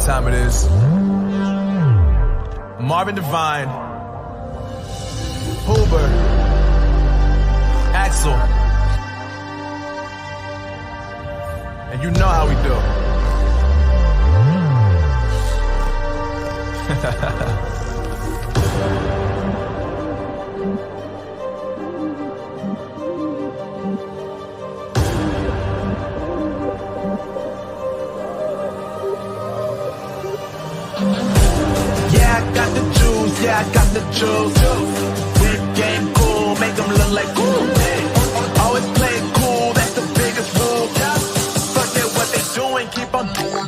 time it is. Marvin Devine, Huber, Axel, and you know how we do. Yeah, I got the juice. Big game cool, make them look like cool. Always play it cool, that's the biggest rule. Forget what they doing, keep on doing.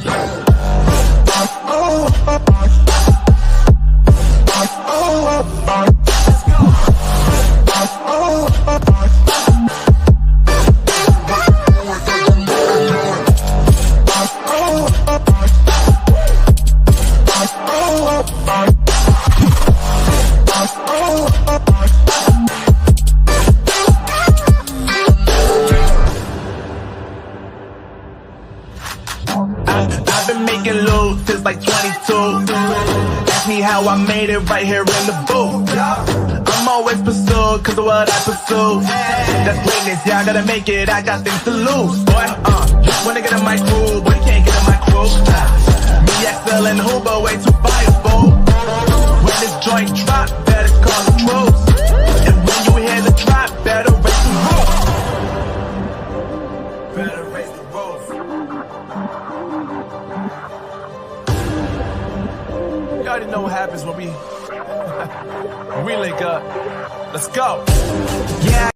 I've been making loot since like 22. Ask me how I made it right here in the booth. I'm always pursued cause of what I pursue. That's greatness, yeah, I gotta make it, I got things to lose. Boy, wanna get in my crew, but you can't get in my crew. Me, XL, and Huber way too fireable. When this joint drop, better call the troops. And when you hear the drop, better raise the roof. Better raise the roof. You already know what happens when we link up. Let's go. Yeah.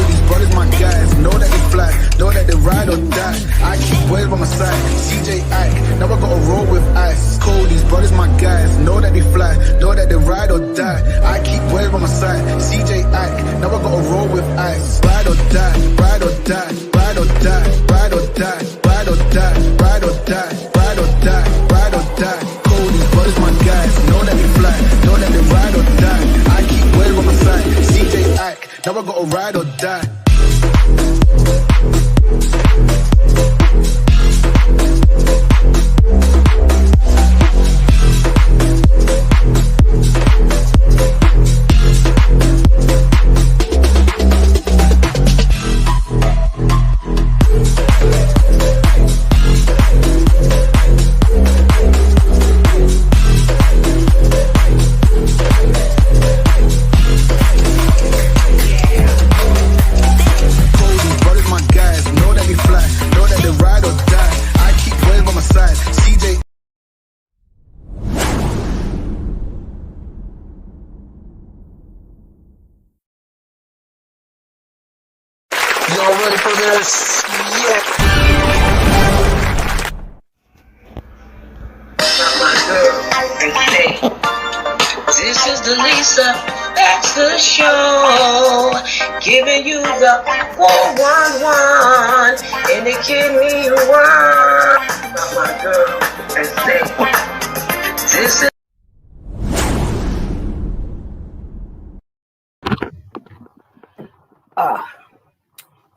These brothers, my guys, know that they fly, know that they ride or die. I keep waves by my side, CJ Ike, now I gotta roll with ice. Cold, these brothers, my guys, know that they fly, know that they ride or die. I keep waves by my side, CJ Ike, now I gotta roll with ice. Ride or die, ride or die, ride or die, ride or die, ride or die, ride or die, ride or die, ride or die. Cold, these brothers, my guys, know that they fly, know that they ride or die. I keep waves by my side, CJ Ike, now I gotta ride or die. Y'all ready for this? Yeah. This is the Lisa, that's the show, giving you the 411 in the kidney one. Not my girl, and say, this is.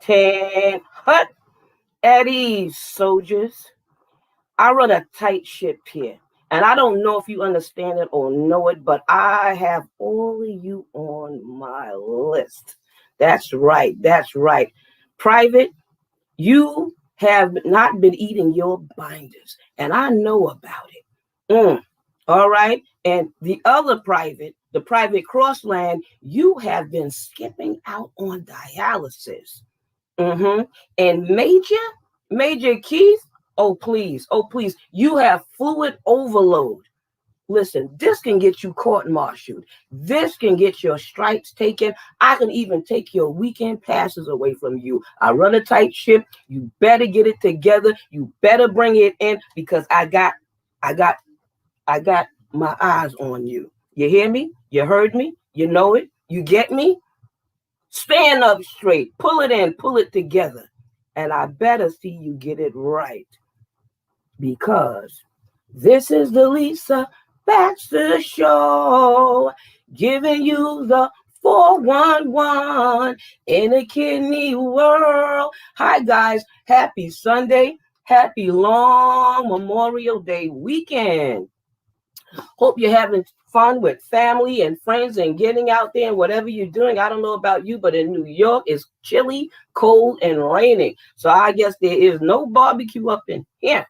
Ten hut at ease, soldiers. I run a tight ship here, and I don't know if you understand it or know it, but I have all of you on my list. That's right. That's right. Private, you have not been eating your binders, and I know about it. All right. And the other private, the private crossland, you have been skipping out on dialysis. And Major Keith, oh please, you have fluid overload. Listen, this can get you court-martialed. This can get your stripes taken. I can even take your weekend passes away from you. I run a tight ship. You better get it together. You better bring it in because I got my eyes on you. You hear me? You heard me? You know it? You get me? Stand up straight. Pull it in. Pull it together. And I better see you get it right. Because this is the Lisa Baxter Show, giving you the 411 in a kidney world. Hi, guys. Happy Sunday. Happy long Memorial Day weekend. Hope you're having fun with family and friends and getting out there and whatever you're doing. I don't know about you, but in New York, it's chilly, cold, and raining. So I guess there is no barbecue up in here,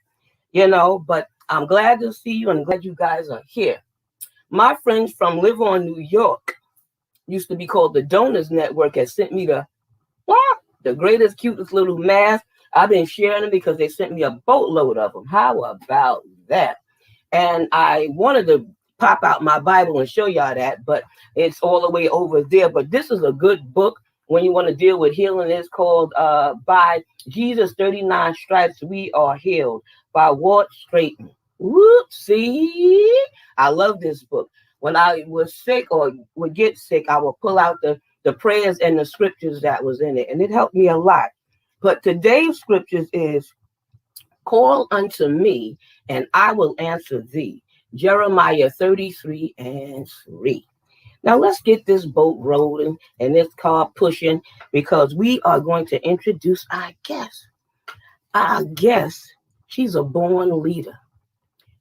but I'm glad to see you and glad you guys are here. My friends from Live On New York, used to be called the Donors Network, has sent me the greatest, cutest little masks. I've been sharing them because they sent me a boatload of them. How about that? And I wanted to pop out my Bible and show y'all that, but it's all the way over there. But this is a good book when you want to deal with healing. It's called By Jesus 39 Stripes We Are Healed by Walt Straighton. Whoop, see? I love this book. When I was sick or would get sick, I would pull out the prayers and the scriptures that was in it, and it helped me a lot. But today's scriptures is, call unto me, and I will answer thee. Jeremiah 33:3. Now let's get this boat rolling and this car pushing, because we are going to introduce our guest. Our guest, she's a born leader.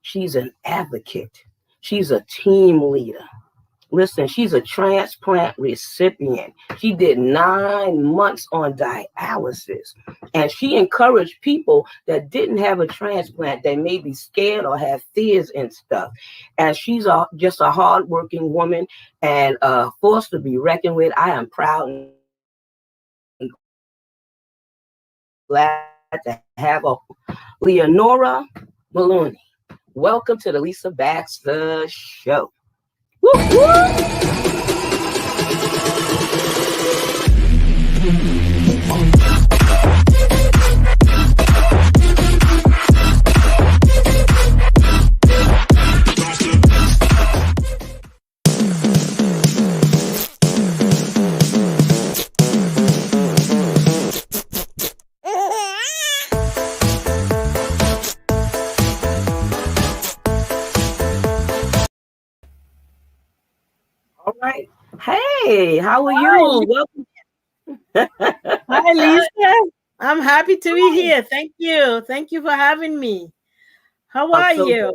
She's an advocate. She's a team leader. Listen, she's a transplant recipient. She did 9 months on dialysis, and she encouraged people that didn't have a transplant, that may be scared or have fears and stuff. And she's just a hardworking woman and a force to be reckoned with. I am proud and glad to have her. Leonora Maloney. Welcome to the Lisa Baxter Show. Woo, woo. All right. Hey, how are you? Welcome. Hi, Lisa. I'm happy to be here. Thank you. Thank you for having me. How are you? Good.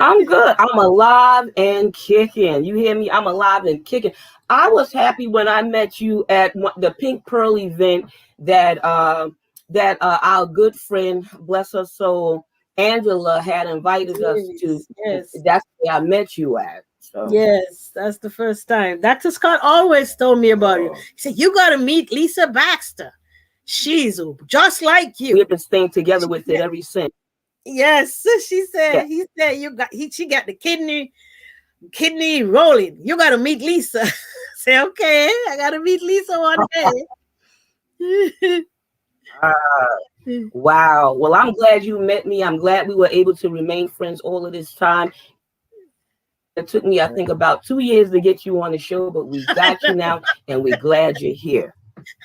I'm good. I'm alive and kicking. You hear me? I'm alive and kicking. I was happy when I met you at the Pink Pearl event that our good friend, bless her soul, Angela, had invited us to. Yes. That's where I met you at. So. Yes, that's the first time. Dr. Scott always told me about you. He said, you got to meet Lisa Baxter. She's just like you. We've been staying together with it ever since. Yes, she said. Yeah. He said she got the kidney rolling. You got to meet Lisa. Say, okay, I got to meet Lisa one day. Wow. Well, I'm glad you met me. I'm glad we were able to remain friends all of this time. It took me, I think, about 2 years to get you on the show, but we got you now, and we're glad you're here.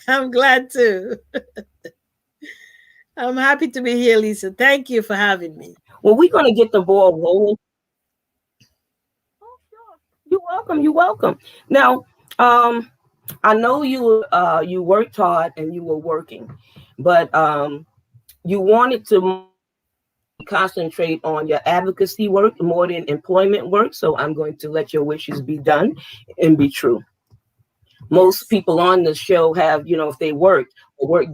I'm glad too. I'm happy to be here, Lisa. Thank you for having me. Well, we're going to get the ball rolling. Oh, sure. You're welcome. You're welcome. Now, I know you worked hard and you were working, but you wanted to concentrate on your advocacy work more than employment work. So I'm going to let your wishes be done and be true. Most people on the show have, if they worked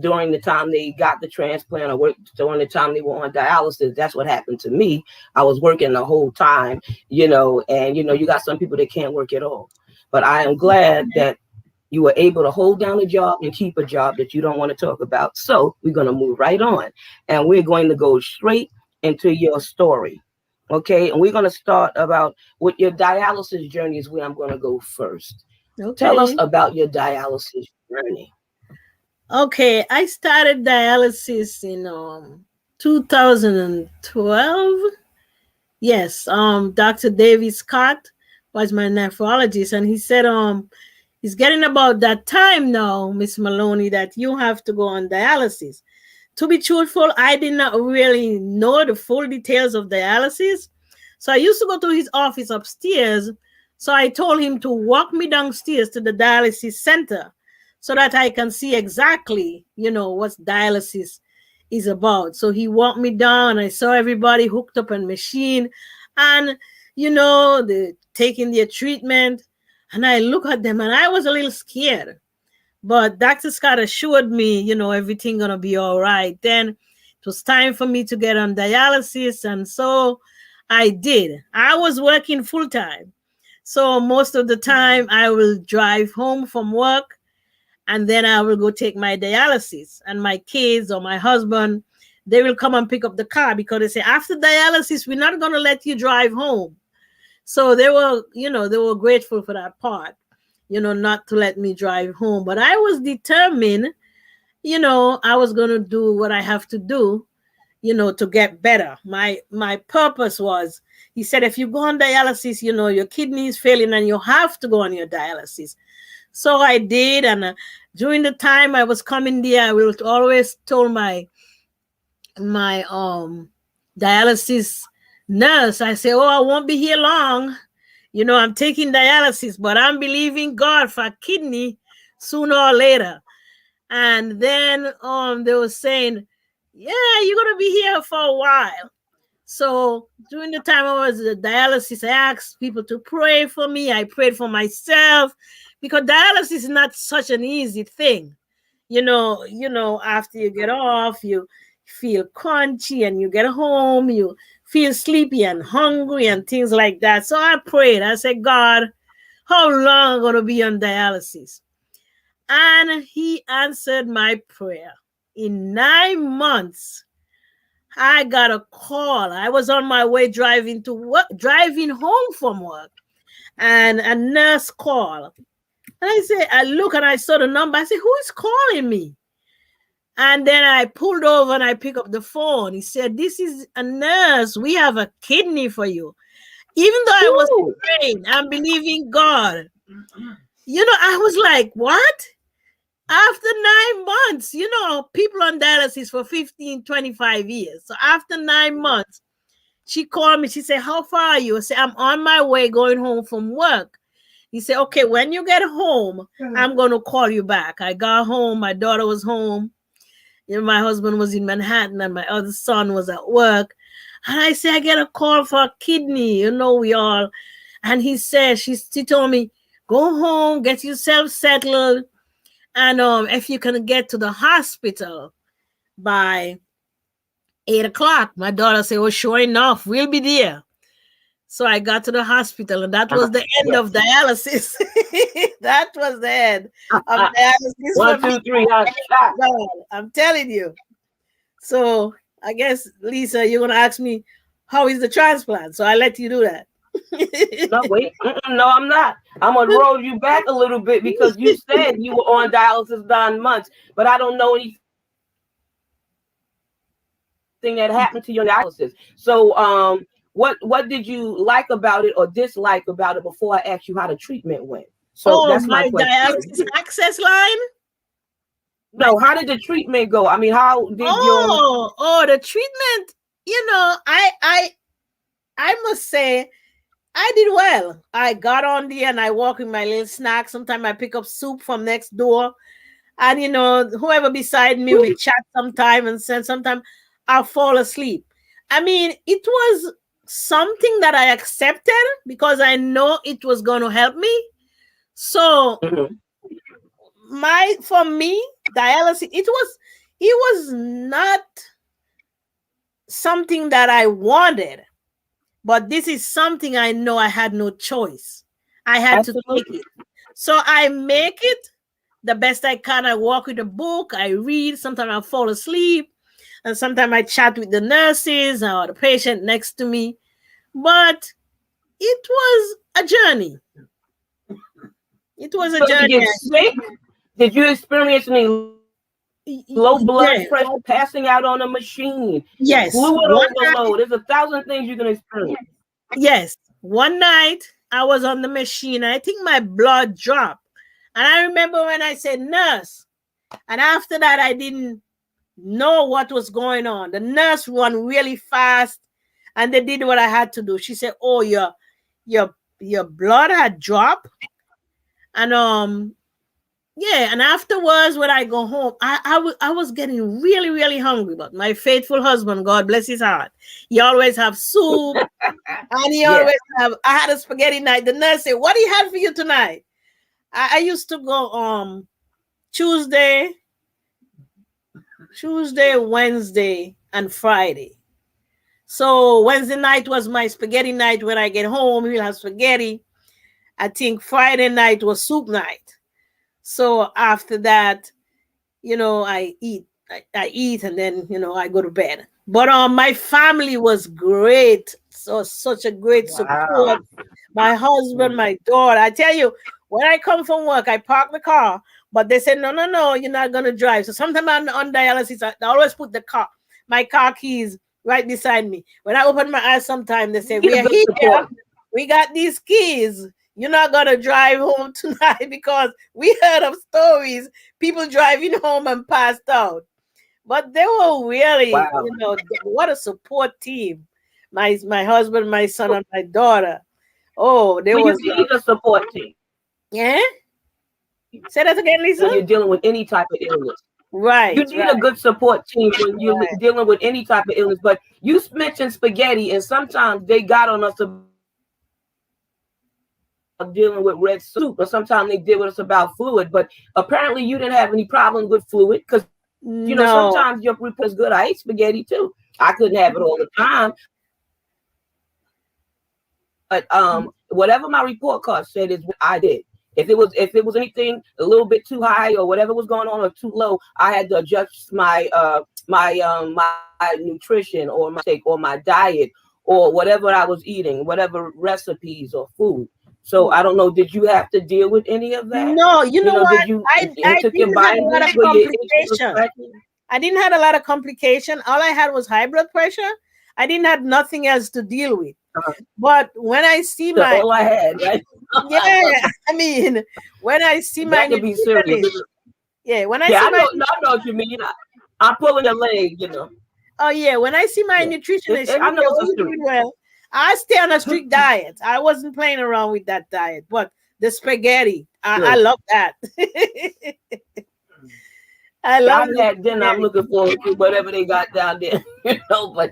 during the time they got the transplant or worked during the time they were on dialysis. That's what happened to me. I was working the whole time, and you got some people that can't work at all. But I am glad that you were able to hold down a job and keep a job that you don't want to talk about. So we're going to move right on, and we're going to go straight into your story. Okay. And we're going to start about what your dialysis journey is, where I'm going to go first. Okay. Tell us about your dialysis journey. Okay. I started dialysis in 2012. Yes. Dr. David Scott was my nephrologist, and he said, it's getting about that time now, Miss Maloney, that you have to go on dialysis. To be truthful, I did not really know the full details of dialysis. So I used to go to his office upstairs. So I told him to walk me downstairs to the dialysis center so that I can see exactly, what dialysis is about. So he walked me down. I saw everybody hooked up on machine, and the taking their treatment. And I look at them, and I was a little scared. But Dr. Scott assured me, everything gonna be all right. Then it was time for me to get on dialysis, and so I did. I was working full time, so most of the time I will drive home from work, and then I will go take my dialysis. And my kids or my husband, they will come and pick up the car because they say, after dialysis, we're not going to let you drive home. So they were grateful for that part, not to let me drive home. But I was determined, I was going to do what I have to do, to get better. My purpose was, he said, if you go on dialysis, your kidney is failing and you have to go on your dialysis. So I did, and during the time I was coming there, I will always told my dialysis nurse, I say, oh, I won't be here long. I'm taking dialysis, but I'm believing God for kidney sooner or later. And then they were saying, yeah, you're gonna be here for a while. So during the time I was at dialysis, I asked people to pray for me. I prayed for myself, because dialysis is not such an easy thing. After you get off, you feel crunchy, and you get home, you feel sleepy and hungry and things like that. So I prayed. I said, God, how long am I going to be on dialysis? And he answered my prayer. In 9 months, I got a call. I was on my way driving home from work, and a nurse called. And I look and I saw the number. I said, who is calling me? And then I pulled over and I picked up the phone. He said, this is a nurse. We have a kidney for you. Even though I was praying, I'm believing God. I was like, what? After 9 months, people on dialysis for 15, 25 years. So after 9 months, she called me. She said, how far are you? I said, I'm on my way going home from work. He said, okay, when you get home, I'm going to call you back. I got home. My daughter was home. My husband was in Manhattan, and my other son was at work. And I said, I get a call for a kidney. We all. And he said, she told me, go home, get yourself settled. And if you can get to the hospital by 8 o'clock, my daughter said, well, sure enough, we'll be there. So I got to the hospital, and that was the end of dialysis. That was the end of dialysis. 1, 2, 3, I'm telling you. So I guess, Lisa, you're going to ask me, how is the transplant? So I let you do that. No, wait. No, I'm not. I'm going to roll you back a little bit, because you said you were on dialysis 9 months, but I don't know anything that happened to your dialysis. So, what did you like about it or dislike about it before I asked you how the treatment went? So that's my question. Dialysis access line? No, how did the treatment go? I mean, how did the treatment, I must say, I did well. I got on there and I walk with my little snack. Sometimes I pick up soup from next door. And, whoever beside me will chat sometime, and sometimes I'll fall asleep. I mean, it was something that I accepted because I know it was going to help me. So for me, dialysis, it was not something that I wanted, but this is something I know I had no choice. I had to take it. So I make it the best I can. I walk with a book, I read, sometimes I fall asleep, and sometimes I chat with the nurses or the patient next to me. But it was a journey. It was a journey. Did you get sick? Did you experience any low blood pressure, passing out on a machine? Yes. Fluid overload. There's 1,000 things you can experience. Yes. One night I was on the machine. I think my blood dropped. And I remember when I said, nurse, and after that I didn't know what was going on. The nurse ran really fast, and they did what I had to do. She said, oh, your blood had dropped. And Yeah, and afterwards, when I go home, I was getting really, really hungry. But my faithful husband, God bless his heart, he always have soup, and he Yeah. always have. I had a spaghetti night. The nurse said, "What do you have for you tonight?" I used to go Tuesday, Wednesday, and Friday. So Wednesday night was my spaghetti night. When I get home, we'll have spaghetti. I think Friday night was soup night. So after that, I eat. I eat and then I go to bed. But my family was great. So such a great Wow. support. My husband, my daughter. I tell you, when I come from work, I park the car, but they said, no, you're not gonna drive. So sometimes I'm on dialysis. I always put my car keys right beside me. When I open my eyes, sometimes they say, Need a "We are good here. support. We got these keys. You're not gonna drive home tonight," because we heard of stories, people driving home and passed out. But they were really, Wow. what a support team. My husband, my son, and my daughter. Oh, there When you was need a support team, yeah. Say that again, when Lisa. you're dealing with any type of illness. You Right, need a right, good support team when you're right. dealing with any type of illness. But you mentioned spaghetti, and sometimes they got on us about dealing with red soup, or sometimes they deal with us about fluid. But apparently, you didn't have any problem with fluid because No, sometimes your report is good. I ate spaghetti too. I couldn't have it all the time, but whatever my report card said is what I did. If it was anything a little bit too high or whatever was going on or too low, I had to adjust my nutrition or my take or my diet or whatever I was eating, whatever recipes or food. So I don't know. Did you have to deal with any of that? no. You know Did what? you I took your didn't have a lot vitamins of where your itches was complication. scratching? I didn't have a lot of complication. All I had was high blood pressure. I didn't have nothing else to deal with. Uh, But when I see so my all I had, right? yeah, I mean, when I see my That could be serious. nutritionist, yeah, when I Yeah, see I my know. No, I know what you mean. I'm pulling your leg. oh yeah, when I see my Yeah, nutritionist, she I would know say, it's "Oh, a you serious. doing well." I stay on a strict diet. I wasn't playing around with that diet, but the spaghetti, I Good. love that. I Yeah, I love haven't the had dinner. I'm spaghetti. looking forward to whatever they got down there. But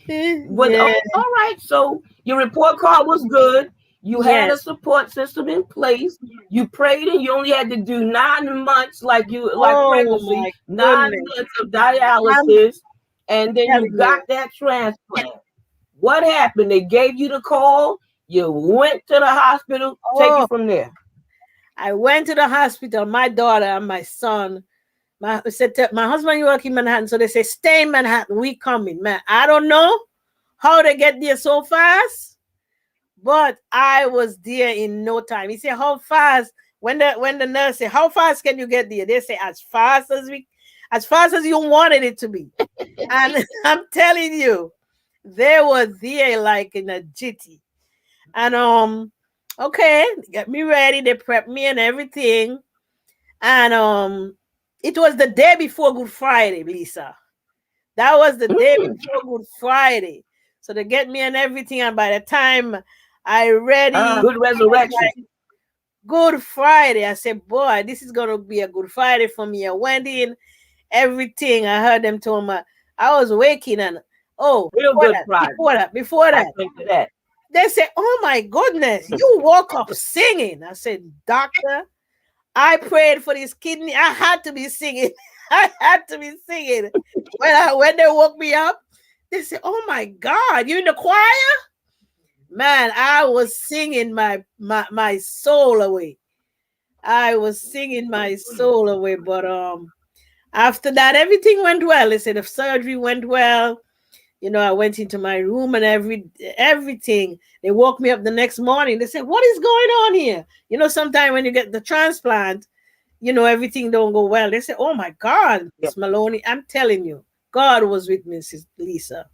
Yeah, all right. So your report card was good. You had a yes. support system in place. You prayed, and you only had to do 9 months, like Oh pregnancy, my 9 goodness. months of I'm dialysis, and then you telling got you. that transplant. What happened? They gave you the call. You went to the hospital. Take Oh, it from there. I went to the hospital. My daughter and my son. My husband you work in Manhattan, so they say stay in Manhattan. We coming, man. I don't know how they get there so fast, but I was there in no time. He said, "How fast?" When the nurse said, "How fast can you get there?" They say, as fast as you wanted it to be." And I'm telling you, they were there like in a jitty. And okay, get me ready. They prepped me and everything. And it was the day before Good Friday, Lisa. That was the day Mm. before Good Friday. So they get me and everything. And by the time I ready, Good resurrection. like Good Friday, I said, boy, this is gonna be a Good Friday for me. I went in, everything. I heard them tell me I was waking and oh, Real before good that, Friday. before that, before I that, think to that. they said, "Oh my goodness, you woke up singing." I said, "Doctor, I prayed for this kidney. I had to be singing. I had to be singing." When they woke me up, they said, "Oh my God, you in the choir?" Man, I was singing my soul away. I was singing my soul away. But after that, everything went well. They said the surgery went well. I went into my room and everything. They woke me up the next morning. They said, "What is going on here?" Sometimes when you get the transplant, everything don't go well. They say, "Oh my God, Yeah. Miss Maloney, I'm telling you, God was with me, Sis Lisa."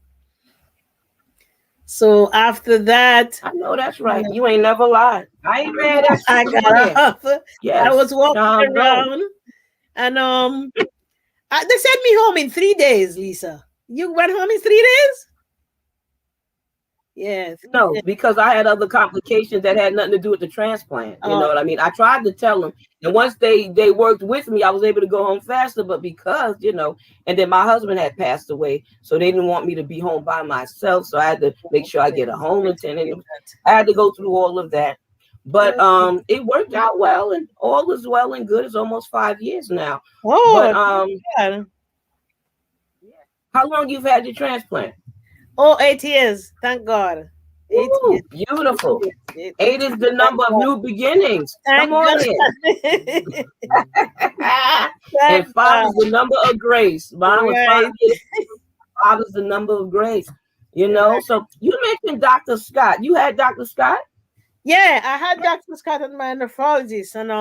So after that, I know that's right. You ain't never lied. I ain't mad at I you. Come on got here. up. I Yes. was walking Go. around, and they sent me home in 3 days. Lisa, you went home in 3 days? Yes. No, because I had other complications that had nothing to do with the transplant. You know what I mean? I tried to tell them, and once they worked with me, I was able to go home faster. But because and then my husband had passed away, so they didn't want me to be home by myself. So I had to make sure I get a home attendant. I had to go through all of that, but it worked out well, and all is well and good. It's almost 5 years now. But God. how long you've had your transplant? 8 years. Thank God. 8 Ooh, years. beautiful. 8 8 is the number of new beginnings. Thank Come on God. in. Thank And 5 God. is the number of grace. Mine was 5 Right. years. 5 is the number of grace. So you mentioned Dr. Scott. You had Dr. Scott? Yeah, I had Dr. Scott as my nephrologist, and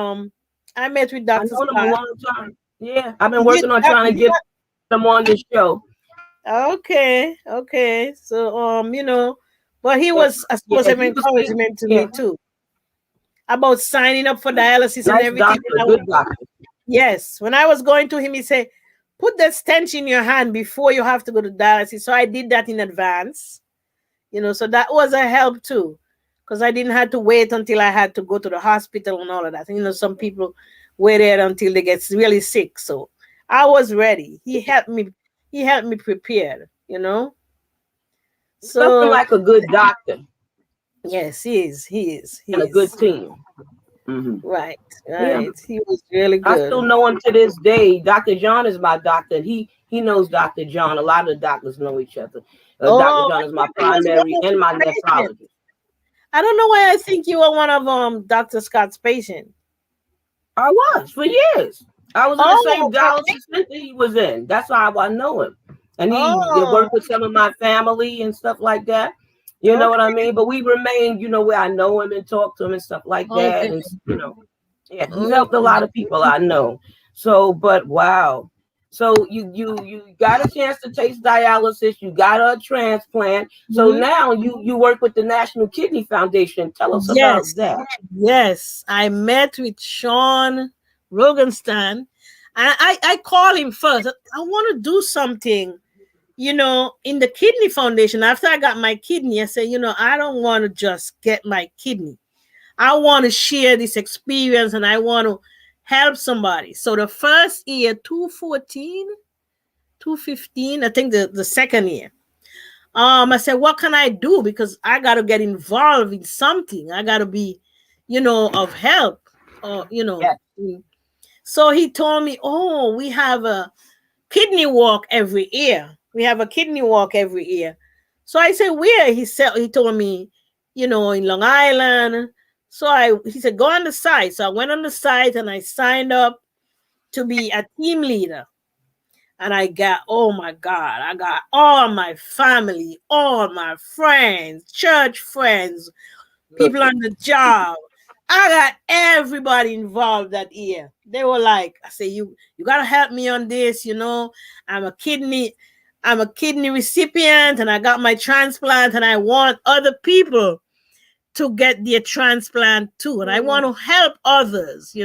I met with I Dr. known him a Scott. long time. Yeah, I've been working on trying to get him on the show. Okay. So but he was, I suppose, Yeah, an he was encouragement to yeah, me too about signing up for dialysis and nice everything. doctor, good doctor. Yes, when I was going to him, he said, "Put the stench in your hand before you have to go to dialysis." So I did that in advance. So that was a help too, because I didn't have to wait until I had to go to the hospital and all of that. Some people waited until they get really sick. So I was ready. He helped me. He helped me prepare. Nothing So like a good doctor yes, he is. He is. He and a good is. team. Mm-hmm. Right. Yeah. Right. He was really I still good. know him to this day. Dr. John is my doctor, and he knows Dr. John. A lot of the doctors know each other. Dr. Oh, John is my he was one primary of and his my patients. nephrologist. I don't know why I think you were one of Dr. Scott's patients. I was for years. I was in the same Oh, dialysis center he was in. That's how I know him. And he oh, worked with some of my family and stuff like that. You know what I okay, mean? But we remained, where I know him and talk to him and stuff like that. okay. And yeah, he's helped a lot of people I know. So, but wow. So you got a chance to taste dialysis. You got a transplant. So Mhm. now you work with the National Kidney Foundation. Tell us about Yes, that. yes. I met with Sean Rogenstein, and I called him first. I want to do something, in the kidney foundation. After I got my kidney, I said, I don't want to just get my kidney. I want to share this experience, and I want to help somebody. So the first year, 2014, 2015, I think the second year. I said, what can I do? Because I got to get involved in something. I got to be, of help. Yeah. So he told me, oh, we have a kidney walk every year. We have a kidney walk every year. So I said, where? He told me, in Long Island. So he said, go on the site. So I went on the site and I signed up to be a team leader. And oh my God, I got all my family, all my friends, church friends, people on the job. I got everybody involved that year. They were like, I say, you gotta help me on this, I'm a kidney recipient, and I got my transplant, and I want other people to get their transplant too. And I want to help others,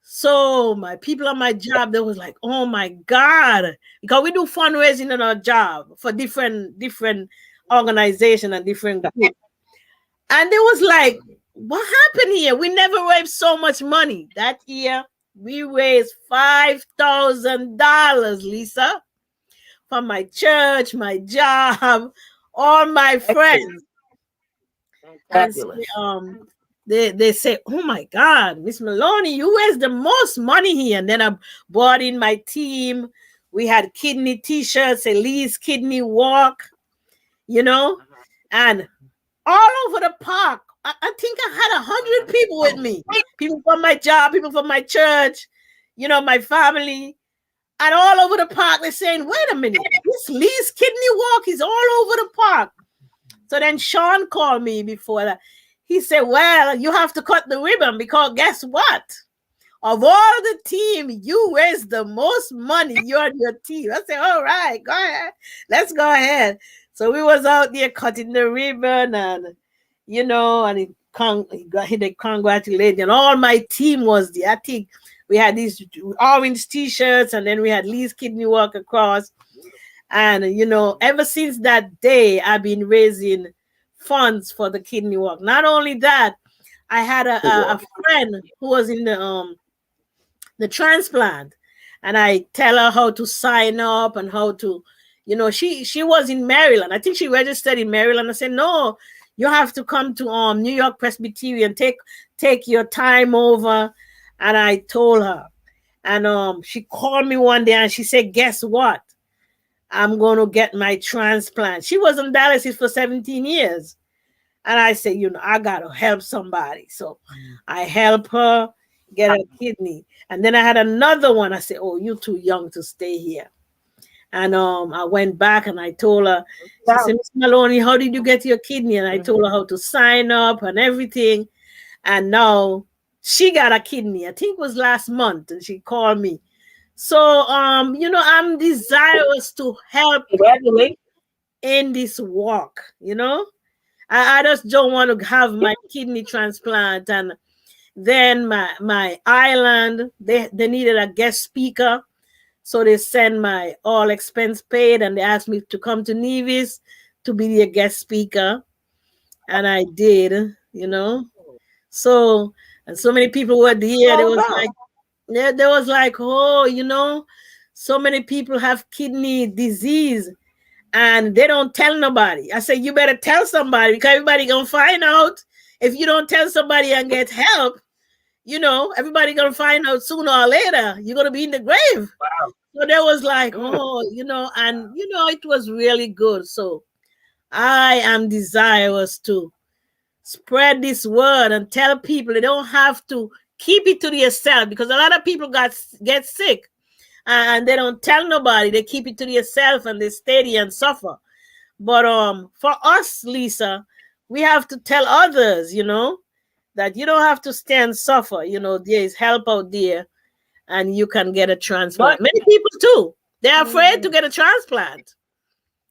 So my people on my job, they was like, oh my God, because we do fundraising in our job for different organizations and different groups. And they was like, what happened here? We never raised so much money. That year, we raised $5,000, Lisa, from my church, my job, all my friends. And so, they say, oh my God, Miss Maloney, you raised the most money here. And then I brought in my team. We had kidney t-shirts, Elise Kidney Walk, and all over the park. I think I had 100 people with me. People from my job, people from my church, my family. And all over the park, they're saying, wait a minute, this Lee's Kidney Walk is all over the park. So then Sean called me before that. He said, well, you have to cut the ribbon, because guess what? Of all the team, you raised the most money. You and your team. I said, all right, go ahead. Let's go ahead. So we was out there cutting the ribbon, and and they congratulated, and all my team was there. I think we had these orange t-shirts, and then we had Lee's Kidney Walk across. And ever since that day, I've been raising funds for the kidney walk. Not only that, I had a friend who was in the transplant, and I tell her how to sign up and how to, she was in Maryland. I think she registered in Maryland. I said, no, you have to come to New York Presbyterian, take your time over. And I told her, and she called me one day and she said, guess what? I'm going to get my transplant. She was on dialysis for 17 years. And I said, I got to help somebody. So I help her get a kidney. And then I had another one. I said, oh, you're too young to stay here. And I went back and I told her, she said, Miss Maloney, how did you get your kidney? And I told her how to sign up and everything. And now she got a kidney. I think it was last month. And she called me. So, I'm desirous to help in this walk, I just don't want to have my kidney transplant. And then my island, they needed a guest speaker. So they sent my all expense paid and they asked me to come to Nevis to be the guest speaker. And I did, So, and so many people were there. There was like, oh, so many people have kidney disease and they don't tell nobody. I said, you better tell somebody because everybody gonna find out. If you don't tell somebody and get help, everybody gonna find out sooner or later. You're gonna be in the grave. Wow. So there was like, and it was really good. So I am desirous to spread this word and tell people they don't have to keep it to yourself, because a lot of people get sick and they don't tell nobody. They keep it to yourself and they stay and suffer. But for us, Lisa, we have to tell others, that you don't have to stay and suffer. There is help out there and you can get a transplant. Many people too, they're afraid to get a transplant.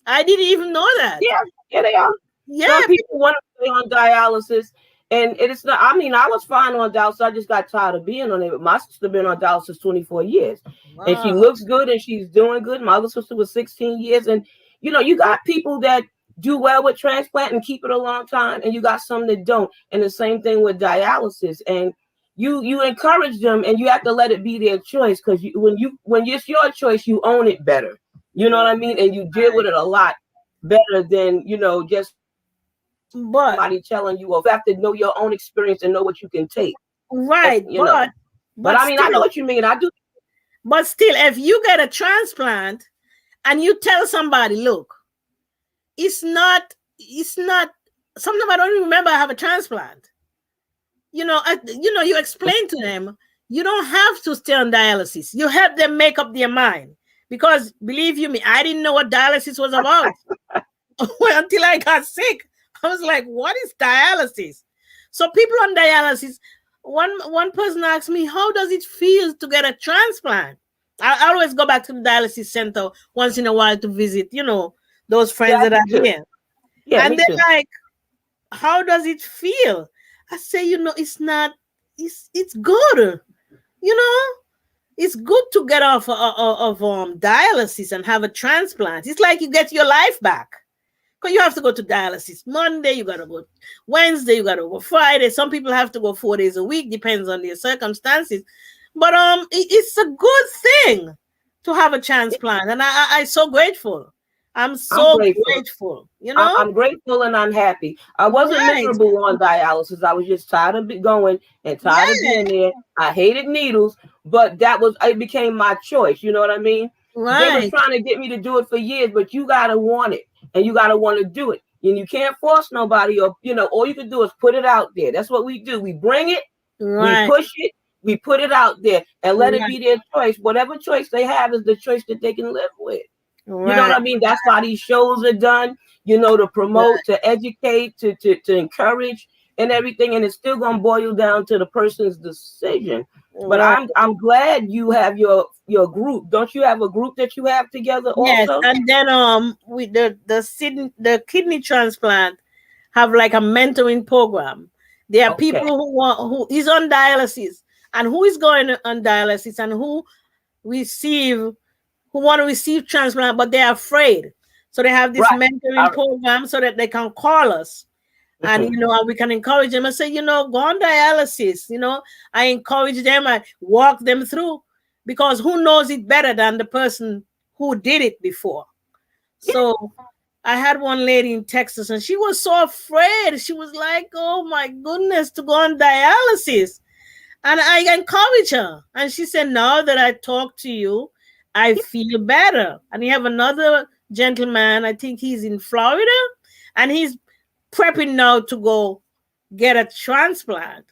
I didn't even know that. Yeah, they are. Yeah, some people want to stay on dialysis. And it's not, I was fine on dialysis. I just got tired of being on it. But my sister been on dialysis 24 years. Wow. And she looks good and she's doing good. My other sister was 16 years. And, you got people that do well with transplant and keep it a long time. And you got some that don't. And the same thing with dialysis. And you encourage them and you have to let it be their choice. Because when it's your choice, you own it better. You know what I mean? And you deal with it a lot better than, just somebody telling you, you have to know your own experience and know what you can take. Right. But I know what you mean. I do. But still, if you get a transplant and you tell somebody, look, it's not, sometimes I don't even remember I have a transplant. You explain to them, you don't have to stay on dialysis. You help them make up their mind. Because believe you me, I didn't know what dialysis was about until I got sick. I was like, what is dialysis? So people on dialysis, one person asked me, how does it feel to get a transplant? I always go back to the dialysis center once in a while to visit, those friends that are here. Yeah, and they're like, how does it feel? I say, it's not, it's good. It's good to get off of dialysis and have a transplant. It's like you get your life back. Because you have to go to dialysis Monday, you got to go Wednesday, you got to go Friday. Some people have to go 4 days a week, depends on their circumstances. But it's a good thing to have a transplant. And I'm so grateful. I'm so grateful. I'm grateful and I'm happy. I wasn't miserable on dialysis. I was just tired of going and tired of being there. I hated needles, but it became my choice. You know what I mean? Right. They were trying to get me to do it for years, but you got to want it. And you got to want to do it. And you can't force nobody or, all you can do is put it out there. That's what we do. We bring it, we push it, we put it out there and let it be their choice. Whatever choice they have is the choice that they can live with. Right. You know what I mean? That's why these shows are done, to promote, to educate, to encourage and everything. And it's still going to boil down to the person's decision. But I'm glad you have your group. Don't you have a group that you have together also? Yes, and then with the kidney transplant have like a mentoring program. There are people who is on dialysis and who is going on dialysis and who receive who want to receive transplant, but they're afraid. So they have this Right. mentoring program so that they can call us. And and we can encourage them and say, go on dialysis. I encourage them, I walk them through, because who knows it better than the person who did it before. So I had one lady in Texas, and she was so afraid. She was like, oh my goodness, to go on dialysis. And I encourage her. And she said, now that I talk to you, I feel better. And you have another gentleman, I think he's in Florida, and he's prepping now to go get a transplant.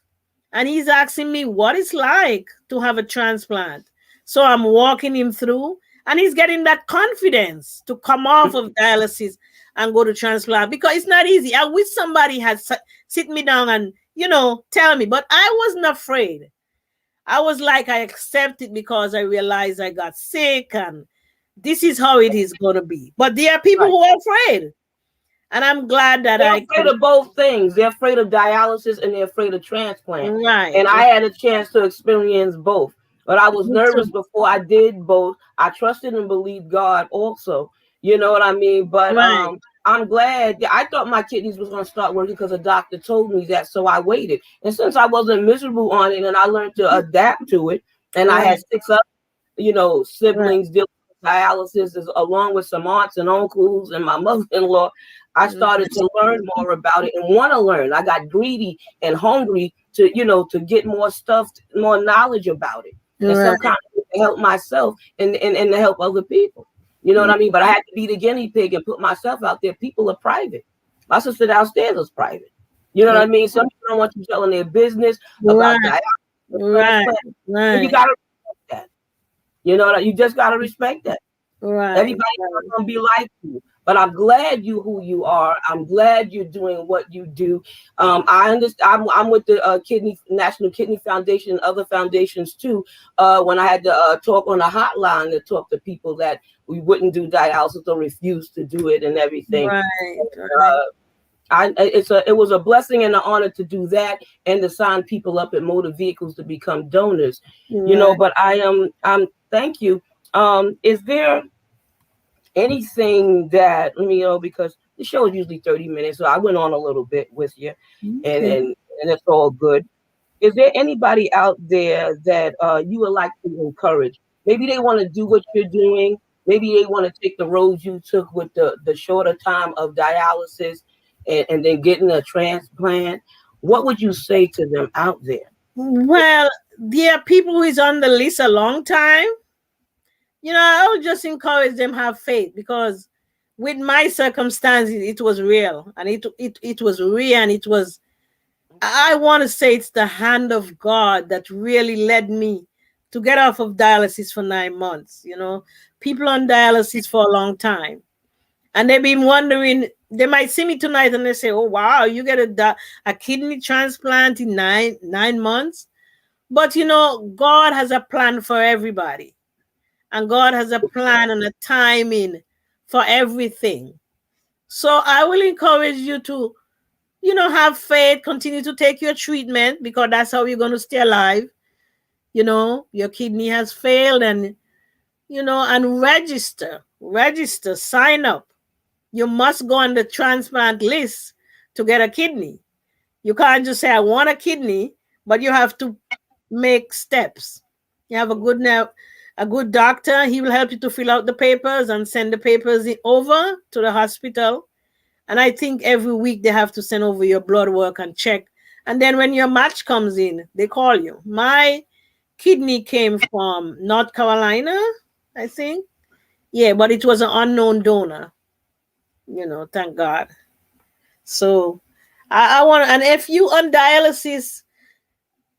And he's asking me what it's like to have a transplant. So I'm walking him through, and he's getting that confidence to come off of dialysis and go to transplant, because it's not easy. I wish somebody had sit me down and, tell me, but I wasn't afraid. I was like, I accept it because I realized I got sick and this is how it is going to be. But there are people who are afraid. And I'm glad that they're afraid of both things. They're afraid of dialysis and they're afraid of transplant. Right. And I had a chance to experience both. But I was nervous before I did both. I trusted and believed God also. You know what I mean? But I'm glad. I thought my kidneys was going to start working because a doctor told me that. So I waited. And since I wasn't miserable on it and I learned to adapt to it, and I had 6 other, siblings dealing with dialysis, along with some aunts and uncles and my mother-in-law, I started to learn more about it and want to learn. I got greedy and hungry to get more stuff, more knowledge about it. And sometimes to help myself and to help other people. You know what I mean? But I had to be the guinea pig and put myself out there. People are private. My sister downstairs is private. You know what I mean? Some people don't want you telling their business about that. Right. And you got to respect that. You just got to respect that. Right. Everybody's not going to be like you. But I'm glad you who you are. I'm glad you're doing what you do. I understand. I'm with the National Kidney Foundation and other foundations too. When I had to talk on a hotline to talk to people that we wouldn't do dialysis or refuse to do it and everything. It was a blessing and an honor to do that and to sign people up at motor vehicles to become donors. But I'm thank you. Is there anything that because the show is usually 30 minutes, so I went on a little bit with you, and it's all good. Is there anybody out there that you would like to encourage? Maybe they want to do what you're doing. Maybe they want to take the road you took with the shorter time of dialysis and then getting a transplant. What would you say to them out there? Well, there are people who is on the list a long time. I would just encourage them have faith, because with my circumstances, it was real, and it was real, and it was. I want to say it's the hand of God that really led me to get off of dialysis for 9 months. People on dialysis for a long time, and they've been wondering. They might see me tonight and they say, "Oh wow, you get a kidney transplant in nine months," but God has a plan for everybody. And God has a plan and a timing for everything. So I will encourage you to, have faith, continue to take your treatment, because that's how you're going to stay alive. Your kidney has failed, and, and register, sign up. You must go on the transplant list to get a kidney. You can't just say, I want a kidney, but you have to make steps. You have a good doctor. He will help you to fill out the papers and send the papers over to the hospital. And I think every week they have to send over your blood work and check. And then when your match comes in, they call you. My kidney came from North Carolina, I think. Yeah, but it was an unknown donor. Thank God. So I want, and if you on dialysis,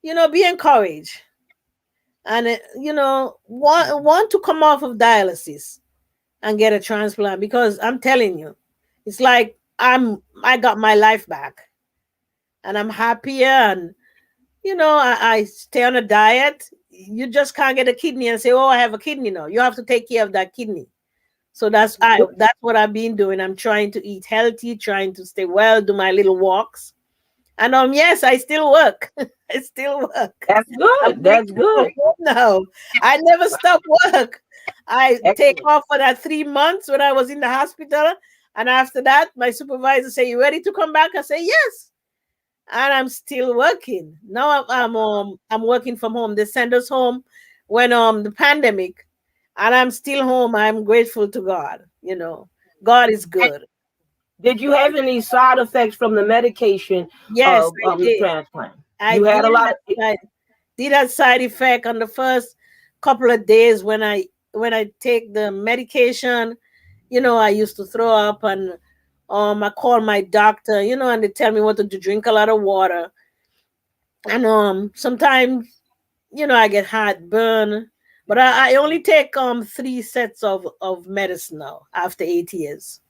be encouraged. And want to come off of dialysis and get a transplant, because I'm telling you, it's like I got my life back, and I'm happier, and I stay on a diet. You just can't get a kidney and say, "Oh, I have a kidney now." You have to take care of that kidney. So that's what I've been doing. I'm trying to eat healthy, trying to stay well, do my little walks. And yes, I still work. I still work. That's good. That's good. No, I never stop work. I take Excellent. off for that 3 months when I was in the hospital. And after that, my supervisor say, "You ready to come back?" I say, "Yes." And I'm still working. Now I'm working from home. They send us home when the pandemic, and I'm still home. I'm grateful to God. God is good. Did you have any side effects from the medication Yes, of I the did. transplant? I You had did a lot have of. did have side effect on the first couple of days when I take the medication. I used to throw up, and I call my doctor, and they tell me what to do, drink a lot of water. And sometimes, I get heartburn. But I only take 3 sets of medicine now after 8 years.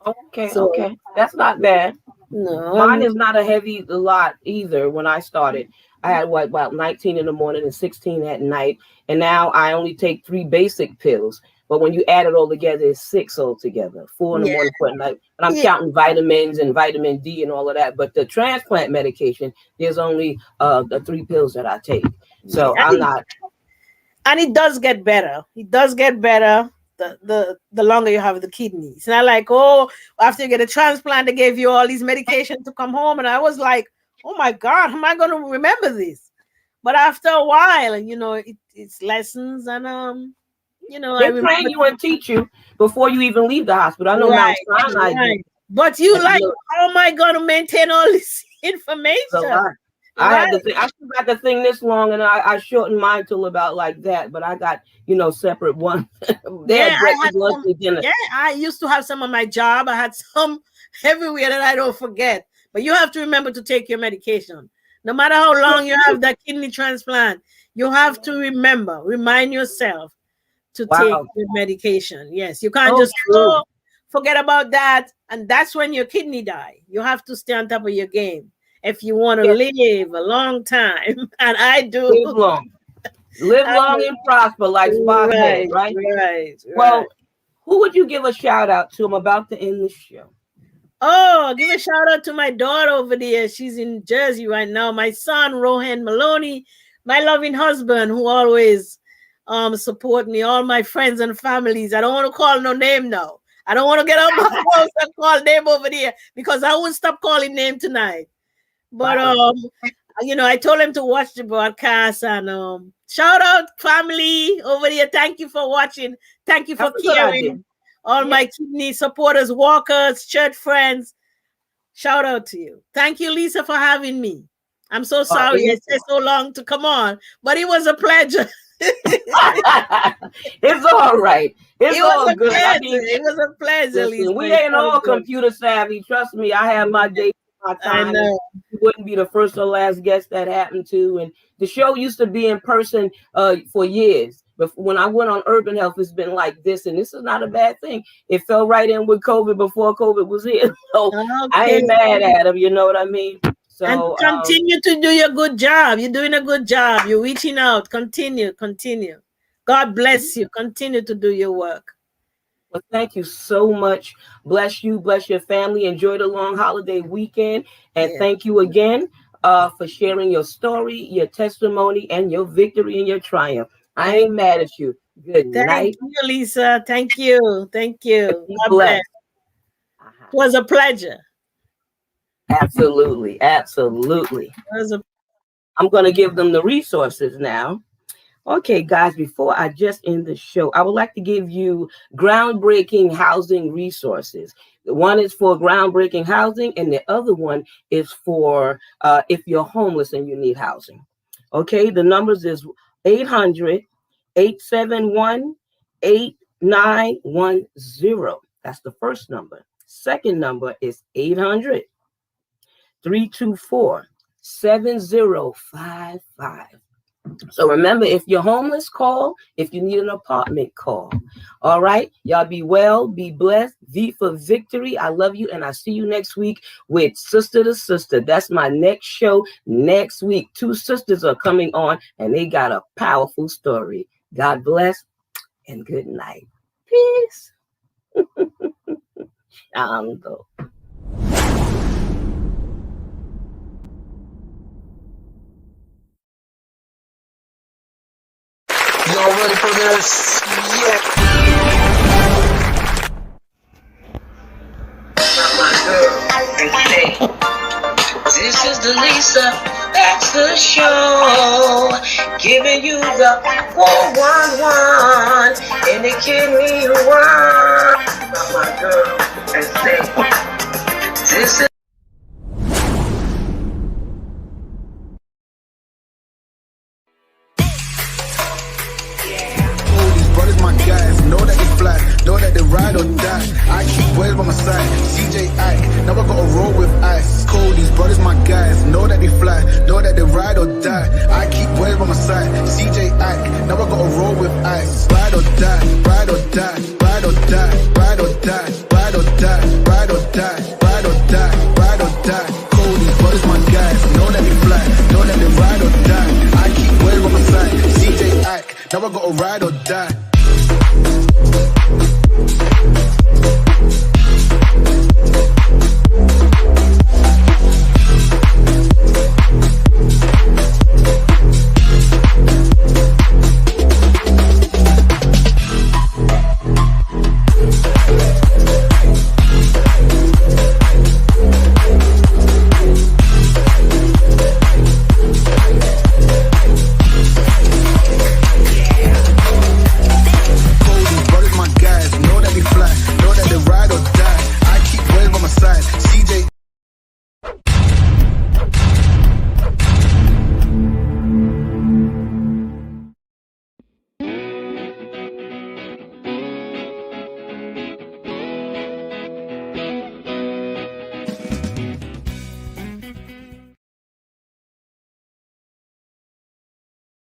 Okay, So okay, that's not bad. no, Mine is not a heavy lot either. When I started, I had about 19 in the morning and 16 at night, and now I only take 3 basic pills. But when you add it all together, it's 6 altogether. 4 in the yeah, morning, 4 at night. And I'm yeah, counting vitamins and vitamin D and all of that. But the transplant medication, there's only the 3 pills that I take. yeah. So I'm not. And it does get better. It does get better the longer you have the kidney. It's not like, oh, after you get a transplant, they gave you all these medication to come home. And I was like, oh my God, how am I going to remember this? But after a while, it's lessons, and I They train remember. you and teach you before you even leave the hospital. I know Mount Right, Sinai do. right. But you And, like, how am I going to maintain all this it's a information? lot. I Right. had the thing. I still got the thing this long, and I shortened mine till about like that. But I got separate one. They Yeah, had I had breakfast, lunch, some. and dinner. Yeah, I used to have some on my job. I had some everywhere that I don't forget. But you have to remember to take your medication. No matter how long you have that kidney transplant, you have to remind yourself to take Wow, your medication. Yes, you can't so just true. forget about that, and that's when your kidney die. You have to stay on top of your game if you want to Yeah, live a long time, and I do. live I, long and prosper, like Spock said, right, right? right. Well, who would you give a shout out to? I'm about to end the show. Oh, give a shout out to my daughter over there. She's in Jersey right now. My son, Rohan Maloney, my loving husband, who always support me, all my friends and families. I don't want to call no name now. I don't want to get on my house and call name over there because I won't stop calling name tonight. But Wow. I told him to watch the broadcast, and shout out family over there. Thank you for watching. Thank you for That's a good idea. caring. All Yeah. my kidney supporters, walkers, church friends. Shout out to you. Thank you, Lisa, for having me. I'm so sorry it Anytime. took so long to come on, but it was a pleasure. It's all right. It's It was all a good. I pleasure. mean, It was a pleasure, Lisa. listen, we It's ain't all all good. computer savvy. Trust me, I have my days, my I time, and know. you wouldn't be the first or last guest that happened to. And the show used to be in person for years. But when I went on Urban Health, it's been like this, and this is not a bad thing. It fell right in with COVID before COVID was here. So I Okay. ain't mad at him. You know what I mean? And So continue to do your good job. You're doing a good job. You're reaching out. Continue. God bless you. Continue to do your work. well, thank you so much. Bless you, bless your family. Enjoy the long holiday weekend. And Yeah. thank you again for sharing your story, your testimony, and your victory and your triumph. I Thank, ain't mad at you. Good thank night you, Lisa. Thank you. Thank and you. be God bless. blessed. It was a pleasure. Absolutely. Absolutely. It was a I'm going to give them the resources now. Okay, guys, before I just end the show, I would like to give you groundbreaking housing resources. One is for groundbreaking housing, and the other one is for if you're homeless and you need housing. Okay, the numbers is 800-871-8910. That's the first number. Second number is 800-324-7055. So remember, if you're homeless, call. If you need an apartment, call. All right. Y'all be well, be blessed. V for victory. I love you. And I'll see you next week with Sister to Sister. That's my next show next week. 2 sisters are coming on and they got a powerful story. God bless and good night. Peace. Shalom. Y'all ready for this? Yeah. My girl, and say, this is the Lisa, that's the show, giving you the 411 in the kidney world. My girl, and say, this is Brothers, my guys, know that they fly, know that they ride or die. I keep waves by my side, CJ Ike, now I gotta roll with ice. Cold, these brothers, my guys, know that they fly, know that they ride or die. I keep waves by my side, CJ Ike, now I gotta roll with ice. Ride or die, ride or die, ride or die, ride or die, ride or die, ride or die, ride or die, ride or die. Cold, these brothers, my guys, know that they fly, know that they ride or die. I keep waves by my side, CJ Ike, now I gotta ride or die.